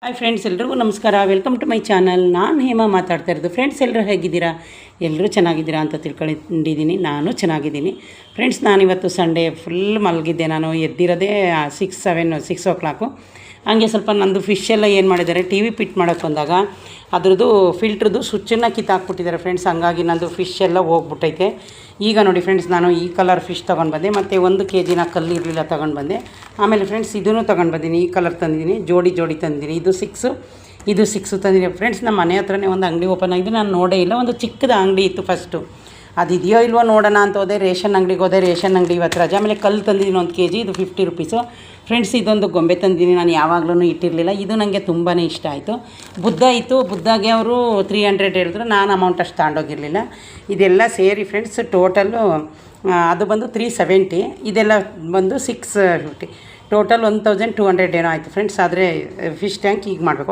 Hi friends, ಎಲ್ರಿಗೂ ನಮಸ್ಕಾರ. Welcome to my channel. ನಾನು ಹೇಮಾ ಮಾತಾಡ್ತಾ ಇರೋದು. ಫ್ರೆಂಡ್ಸ್, ಎಲ್ಲರೂ ಹೇಗಿದ್ದೀರಾ? ಎಲ್ಲರೂ ಚೆನ್ನಾಗಿದ್ದೀರಾ ಅಂತ ತಿಳ್ಕೊಂಡಿದ್ದೀನಿ. ನಾನು ಚೆನ್ನಾಗಿದ್ದೀನಿ. ಫ್ರೆಂಡ್ಸ್, ನಾನಿವತ್ತು ಸಂಡೇ ಫುಲ್ ಮಲಗಿದ್ದೆ. ನಾನು ಎದ್ದಿರೋದೇ 6 ಓ ಕ್ಲಾಕು. ಹಂಗೆ ಸ್ವಲ್ಪ ನಂದು ಫಿಶ್ ಎಲ್ಲ ಏನು ಮಾಡಿದ್ದಾರೆ, ಟಿ ವಿ ಪಿಟ್ ಮಾಡೋಕ್ಕೆ ಬಂದಾಗ ಅದ್ರದ್ದು ಫಿಲ್ಟ್ರದ್ದು ಸ್ವಿಚ್ಚನ್ನು ಕಿತ್ತಾಕ್ಬಿಟ್ಟಿದ್ದಾರೆ ಫ್ರೆಂಡ್ಸ್. ಹಂಗಾಗಿ ನಂದು ಫಿಶ್ ಎಲ್ಲ ಹೋಗ್ಬಿಟ್ಟೈತೆ. ಈಗ ನೋಡಿ ಫ್ರೆಂಡ್ಸ್, ನಾನು ಈ ಕಲರ್ ಫಿಶ್ ತೊಗೊಂಡು ಬಂದೆ, ಮತ್ತು 1 kg ಕಲ್ಲು ಇರಲಿಲ್ಲ ತೊಗೊಂಡು ಬಂದೆ. ಆಮೇಲೆ ಫ್ರೆಂಡ್ಸ್, ಇದನ್ನು ತೊಗೊಂಡು ಬಂದೀನಿ. ಈ ಕಲರ್ ತಂದಿದ್ದೀನಿ, ಜೋಡಿ ತಂದಿದ್ದೀನಿ. ಇದು ಸಿಕ್ಸು ತಂದಿದ್ದೀನಿ ಫ್ರೆಂಡ್ಸ್. ನಮ್ಮ ಮನೆ ಹತ್ರನೇ ಒಂದು ಅಂಗಡಿ ಓಪನ್ ಆಗಿದೆ, ನಾನು ನೋಡೇ ಇಲ್ಲ. ಒಂದು ಚಿಕ್ಕದ ಅಂಗಡಿ ಇತ್ತು ಫಸ್ಟು, ಅದು ಇದೆಯೋ ಇಲ್ವೋ ನೋಡೋಣ ಅಂತ ಹೋದೆ. ರೇಷನ್ ಅಂಗಡಿ ಇವತ್ತು ರಜೆ. ಆಮೇಲೆ ಕಲ್ಲು ತಂದಿದ್ದೀನಿ 1 kg, ಇದು 50 ರೂಪೀಸು ಫ್ರೆಂಡ್ಸ್. ಇದೊಂದು ಗೊಂಬೆ ತಂದಿದ್ದೀನಿ, ನಾನು ಯಾವಾಗಲೂ ಇಟ್ಟಿರಲಿಲ್ಲ. ಇದು ನನಗೆ ತುಂಬಾ ಇಷ್ಟ ಆಯಿತು. ಬುದ್ಧ ಇತ್ತು, ಬುದ್ಧಾಗೆ ಅವರು 300 ಹೇಳಿದ್ರು. ನಾನು ಅಮೌಂಟ್ ಅಷ್ಟು ತಗೊಂಡೋಗಿರಲಿಲ್ಲ. ಇದೆಲ್ಲ ಸೇರಿ ಫ್ರೆಂಡ್ಸ್ ಟೋಟಲ್ಲು ಅದು ಬಂದು 370, ಇದೆಲ್ಲ ಬಂದು 650, ಟೋಟಲ್ 1200 ಏನೋ ಆಯಿತು ಫ್ರೆಂಡ್ಸ್. ಆದರೆ ಫಿಶ್ ಟ್ಯಾಂಕ್ ಈಗ ಮಾಡಬೇಕು.